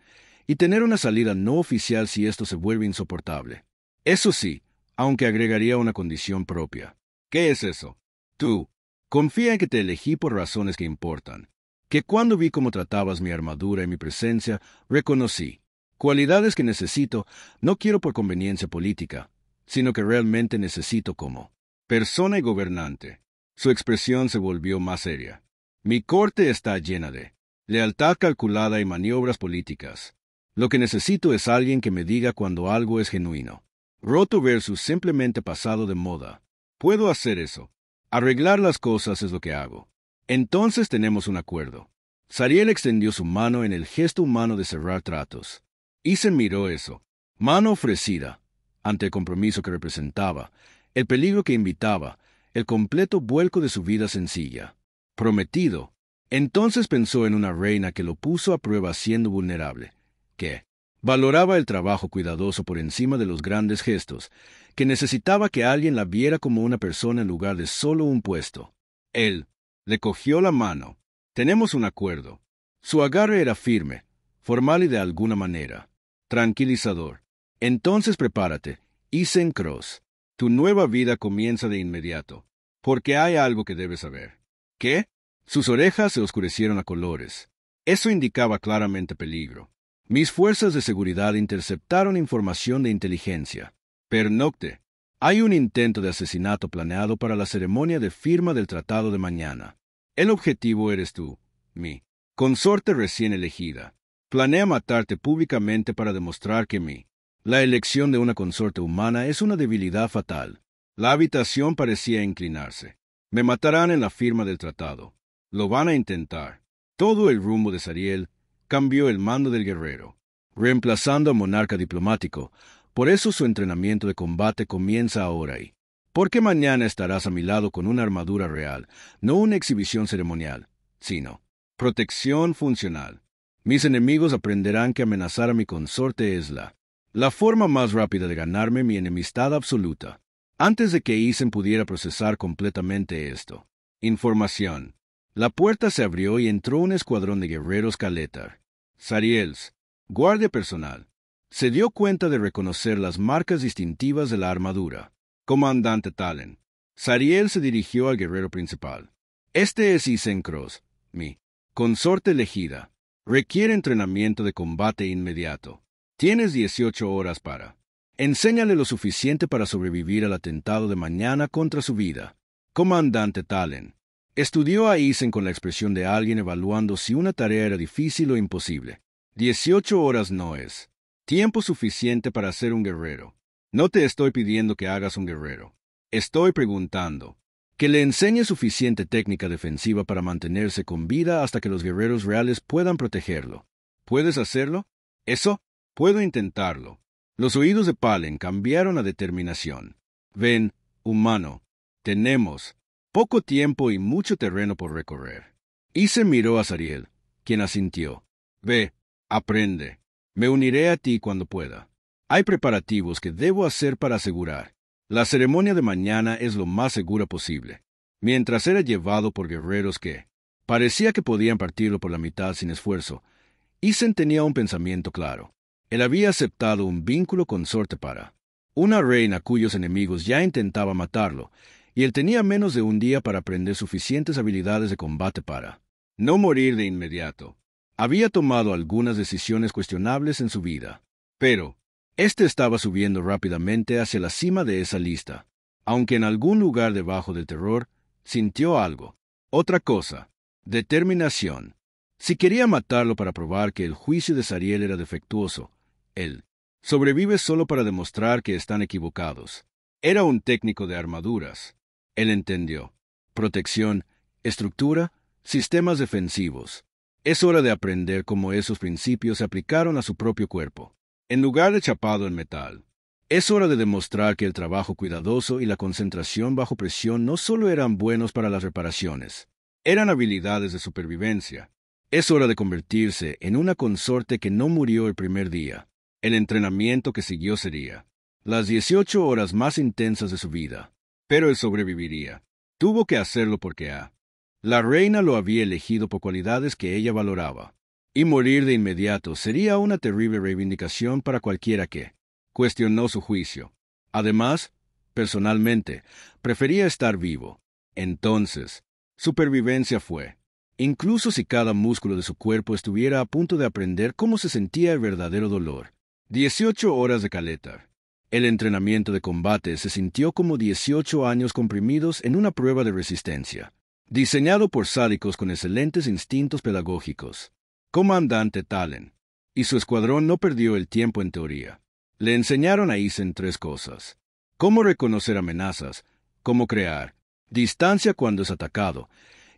y tener una salida no oficial si esto se vuelve insoportable. Eso sí, aunque agregaría una condición propia. ¿Qué es eso? Tú, confía en que te elegí por razones que importan. Que cuando vi cómo tratabas mi armadura y mi presencia, reconocí cualidades que necesito, no quiero por conveniencia política, sino que realmente necesito como persona y gobernante. Su expresión se volvió más seria. Mi corte está llena de lealtad calculada y maniobras políticas. Lo que necesito es alguien que me diga cuando algo es genuino. Roto versus simplemente pasado de moda. Puedo hacer eso. Arreglar las cosas es lo que hago. Entonces tenemos un acuerdo. Sariel extendió su mano en el gesto humano de cerrar tratos. Isen miró eso. Mano ofrecida, ante el compromiso que representaba, el peligro que invitaba, el completo vuelco de su vida sencilla. Prometido. Entonces pensó en una reina que lo puso a prueba siendo vulnerable, que valoraba el trabajo cuidadoso por encima de los grandes gestos, que necesitaba que alguien la viera como una persona en lugar de solo un puesto. Él le cogió la mano. Tenemos un acuerdo. Su agarre era firme, formal y de alguna manera tranquilizador. Entonces prepárate, Isen Cross. Tu nueva vida comienza de inmediato, porque hay algo que debes saber. ¿Qué? Sus orejas se oscurecieron a colores. Eso indicaba claramente peligro. Mis fuerzas de seguridad interceptaron información de inteligencia. Pernocte. Hay un intento de asesinato planeado para la ceremonia de firma del tratado de mañana. El objetivo eres tú, mi consorte recién elegida. Planea matarte públicamente para demostrar que la elección de una consorte humana es una debilidad fatal. La habitación parecía inclinarse. Me matarán en la firma del tratado. Lo van a intentar. Todo el rumbo de Sariel cambió el mando del guerrero, reemplazando a monarca diplomático. Por eso su entrenamiento de combate comienza ahora y porque mañana estarás a mi lado con una armadura real, no una exhibición ceremonial, sino protección funcional. Mis enemigos aprenderán que amenazar a mi consorte es la forma más rápida de ganarme mi enemistad absoluta. Antes de que Isen pudiera procesar completamente esto. Información. La puerta se abrió y entró un escuadrón de guerreros Kaletar. Sariels, guardia personal. Se dio cuenta de reconocer las marcas distintivas de la armadura. Comandante Talen. Zariel se dirigió al guerrero principal. Este es Isen Cross, mi consorte elegida. Requiere entrenamiento de combate inmediato. Tienes 18 horas para. Enséñale lo suficiente para sobrevivir al atentado de mañana contra su vida. Comandante Talen. Estudió a Isen con la expresión de alguien evaluando si una tarea era difícil o imposible. 18 horas no es tiempo suficiente para ser un guerrero. No te estoy pidiendo que hagas un guerrero. Estoy preguntando que le enseñe suficiente técnica defensiva para mantenerse con vida hasta que los guerreros reales puedan protegerlo. ¿Puedes hacerlo? ¿Eso? Puedo intentarlo. Los oídos de Palen cambiaron a determinación. Ven, humano. Tenemos poco tiempo y mucho terreno por recorrer. Isen miró a Zariel, quien asintió. Ve, aprende. Me uniré a ti cuando pueda. Hay preparativos que debo hacer para asegurar. La ceremonia de mañana es lo más segura posible. Mientras era llevado por guerreros que parecía que podían partirlo por la mitad sin esfuerzo, Isen tenía un pensamiento claro. Él había aceptado un vínculo consorte para una reina cuyos enemigos ya intentaban matarlo, y él tenía menos de un día para aprender suficientes habilidades de combate para no morir de inmediato. Había tomado algunas decisiones cuestionables en su vida, pero este estaba subiendo rápidamente hacia la cima de esa lista. Aunque en algún lugar debajo del terror, sintió algo. Otra cosa. Determinación. Si quería matarlo para probar que el juicio de Zariel era defectuoso, él sobrevive solo para demostrar que están equivocados. Era un técnico de armaduras. Él entendió. Protección, estructura, sistemas defensivos. Es hora de aprender cómo esos principios se aplicaron a su propio cuerpo. En lugar de chapado en metal, es hora de demostrar que el trabajo cuidadoso y la concentración bajo presión no solo eran buenos para las reparaciones, eran habilidades de supervivencia. Es hora de convertirse en una consorte que no murió el primer día. El entrenamiento que siguió sería las 18 horas más intensas de su vida. Pero él sobreviviría. Tuvo que hacerlo porque la reina lo había elegido por cualidades que ella valoraba. Y morir de inmediato sería una terrible reivindicación para cualquiera que cuestionó su juicio. Además, personalmente, prefería estar vivo. Entonces, supervivencia fue. Incluso si cada músculo de su cuerpo estuviera a punto de aprender cómo se sentía el verdadero dolor. 18 horas de Kaletar. El entrenamiento de combate se sintió como 18 años comprimidos en una prueba de resistencia. Diseñado por sádicos con excelentes instintos pedagógicos. Comandante Talen y su escuadrón no perdió el tiempo en teoría. Le enseñaron a Isen 3 cosas. Cómo reconocer amenazas, cómo crear distancia cuando es atacado,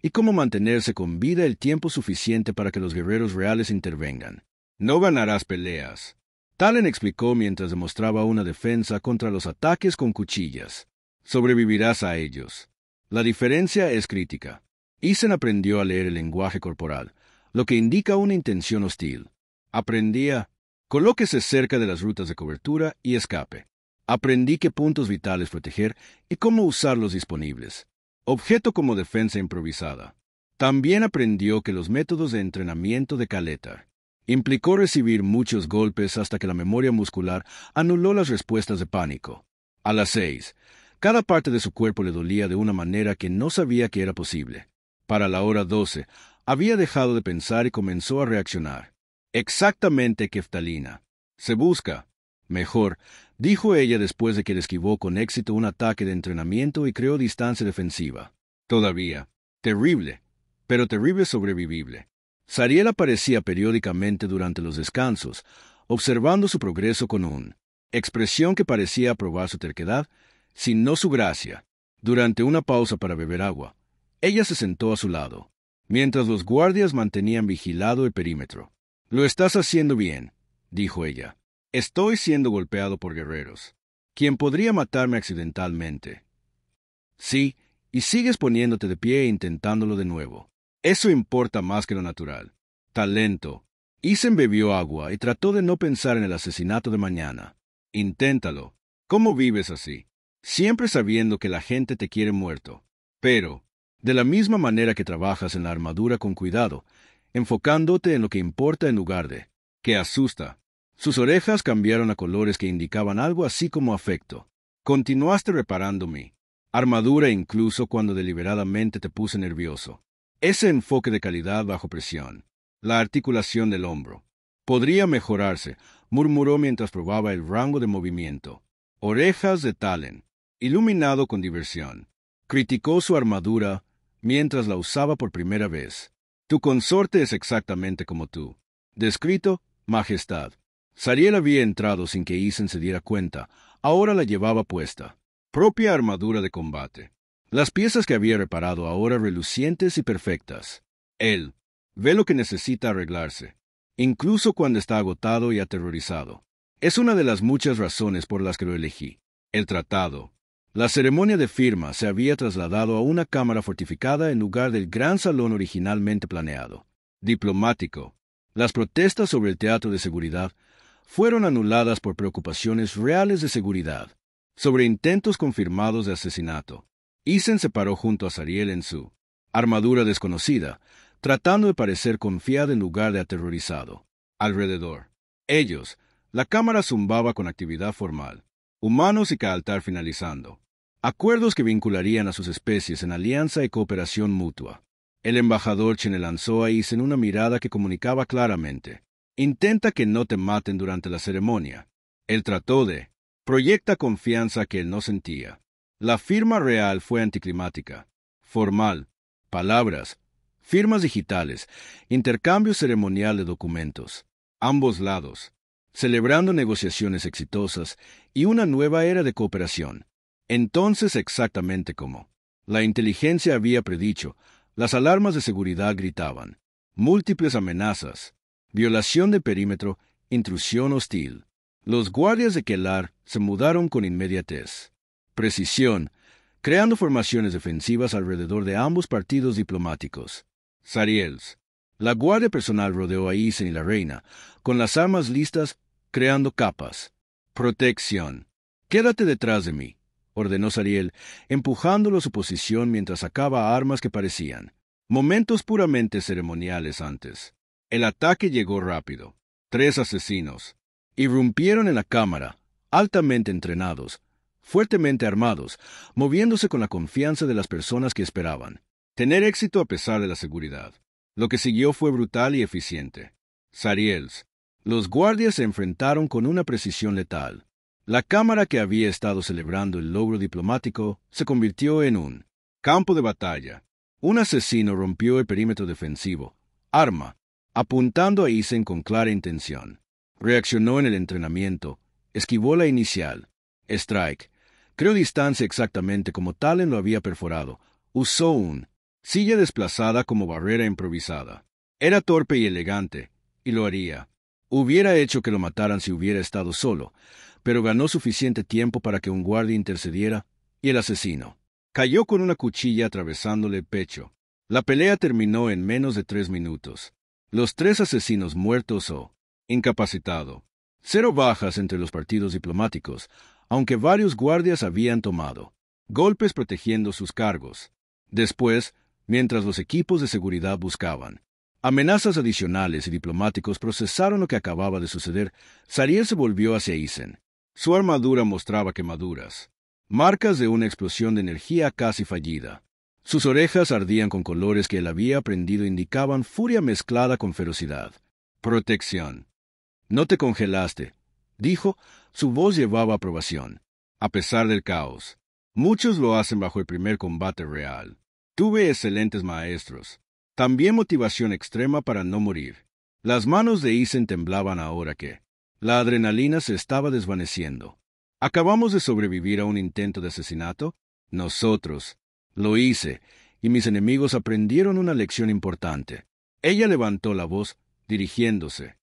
y cómo mantenerse con vida el tiempo suficiente para que los guerreros reales intervengan. No ganarás peleas. Talen explicó mientras demostraba una defensa contra los ataques con cuchillas. Sobrevivirás a ellos. La diferencia es crítica. Isen aprendió a leer el lenguaje corporal, lo que indica una intención hostil. Aprendía, colóquese cerca de las rutas de cobertura y escape. Aprendí qué puntos vitales proteger y cómo usarlos disponibles. Objeto como defensa improvisada. También aprendió que los métodos de entrenamiento de Kaletar implicó recibir muchos golpes hasta que la memoria muscular anuló las respuestas de pánico. A las 6, cada parte de su cuerpo le dolía de una manera que no sabía que era posible. Para la hora 12, había dejado de pensar y comenzó a reaccionar. Exactamente, Keftalina. Se busca. Mejor, dijo ella después de que le esquivó con éxito un ataque de entrenamiento y creó distancia defensiva. Todavía. Terrible, pero terrible sobrevivible. Zariel aparecía periódicamente durante los descansos, observando su progreso con una expresión que parecía aprobar su terquedad, sin no su gracia. Durante una pausa para beber agua, ella se sentó a su lado, mientras los guardias mantenían vigilado el perímetro. «Lo estás haciendo bien», dijo ella. «Estoy siendo golpeado por guerreros, quien podría matarme accidentalmente». «Sí, y sigues poniéndote de pie e intentándolo de nuevo. Eso importa más que lo natural. Talento». Isen bebió agua y trató de no pensar en el asesinato de mañana. «Inténtalo. ¿Cómo vives así? Siempre sabiendo que la gente te quiere muerto. Pero, de la misma manera que trabajas en la armadura con cuidado, enfocándote en lo que importa en lugar de que asusta. Sus orejas cambiaron a colores que indicaban algo así como afecto. Continuaste reparando mi armadura incluso cuando deliberadamente te puse nervioso. Ese enfoque de calidad bajo presión. La articulación del hombro. Podría mejorarse, murmuró mientras probaba el rango de movimiento. Orejas de Talen. Iluminado con diversión. Criticó su armadura mientras la usaba por primera vez. Tu consorte es exactamente como tú. Descrito, majestad. Sariel había entrado sin que Isen se diera cuenta. Ahora la llevaba puesta. Propia armadura de combate. Las piezas que había reparado ahora relucientes y perfectas. Él ve lo que necesita arreglarse, incluso cuando está agotado y aterrorizado. Es una de las muchas razones por las que lo elegí. El tratado. La ceremonia de firma se había trasladado a una cámara fortificada en lugar del gran salón originalmente planeado. Diplomático. Las protestas sobre el teatro de seguridad fueron anuladas por preocupaciones reales de seguridad, sobre intentos confirmados de asesinato. Isen se paró junto a Sariel en su armadura desconocida, tratando de parecer confiada en lugar de aterrorizado. Alrededor. Ellos. La cámara zumbaba con actividad formal. Humanos y Kaaltar finalizando. Acuerdos que vincularían a sus especies en alianza y cooperación mutua. El embajador Chen lanzó a Isen una mirada que comunicaba claramente. Intenta que no te maten durante la ceremonia. Él trató de proyecta confianza que él no sentía. La firma real fue anticlimática. Formal. Palabras. Firmas digitales. Intercambio ceremonial de documentos. Ambos lados. Celebrando negociaciones exitosas y una nueva era de cooperación. Entonces, exactamente como la inteligencia había predicho, las alarmas de seguridad gritaban. Múltiples amenazas. Violación de perímetro. Intrusión hostil. Los guardias de Kelar se mudaron con inmediatez. Precisión, creando formaciones defensivas alrededor de ambos partidos diplomáticos. Sariels. La guardia personal rodeó a Isen y la reina, con las armas listas, creando capas. Protección. Quédate detrás de mí, ordenó Sariel, empujándolo a su posición mientras sacaba armas que parecían momentos puramente ceremoniales antes. El ataque llegó rápido. 3 asesinos irrumpieron en la cámara, altamente entrenados, fuertemente armados, moviéndose con la confianza de las personas que esperaban tener éxito a pesar de la seguridad. Lo que siguió fue brutal y eficiente. Sariels. Los guardias se enfrentaron con una precisión letal. La cámara que había estado celebrando el logro diplomático se convirtió en un campo de batalla. Un asesino rompió el perímetro defensivo, arma, apuntando a Isen con clara intención. Reaccionó en el entrenamiento, esquivó la inicial. Strike. Creó distancia exactamente como Talen lo había perforado. Usó un silla desplazada como barrera improvisada. Era torpe y elegante, y lo haría. Hubiera hecho que lo mataran si hubiera estado solo, pero ganó suficiente tiempo para que un guardia intercediera, y el asesino cayó con una cuchilla atravesándole el pecho. La pelea terminó en menos de 3 minutos. Los 3 asesinos muertos o incapacitado. 0 bajas entre los partidos diplomáticos, aunque varios guardias habían tomado golpes protegiendo sus cargos. Después, mientras los equipos de seguridad buscaban amenazas adicionales y diplomáticos procesaron lo que acababa de suceder, Sariel se volvió hacia Isen. Su armadura mostraba quemaduras, marcas de una explosión de energía casi fallida. Sus orejas ardían con colores que él había aprendido indicaban furia mezclada con ferocidad. Protección. No te congelaste, dijo, su voz llevaba aprobación. A pesar del caos. Muchos lo hacen bajo el primer combate real. Tuve excelentes maestros. También motivación extrema para no morir. Las manos de Isen temblaban ahora que la adrenalina se estaba desvaneciendo. ¿Acabamos de sobrevivir a un intento de asesinato? Nosotros. Lo hice, y mis enemigos aprendieron una lección importante. Ella levantó la voz, dirigiéndose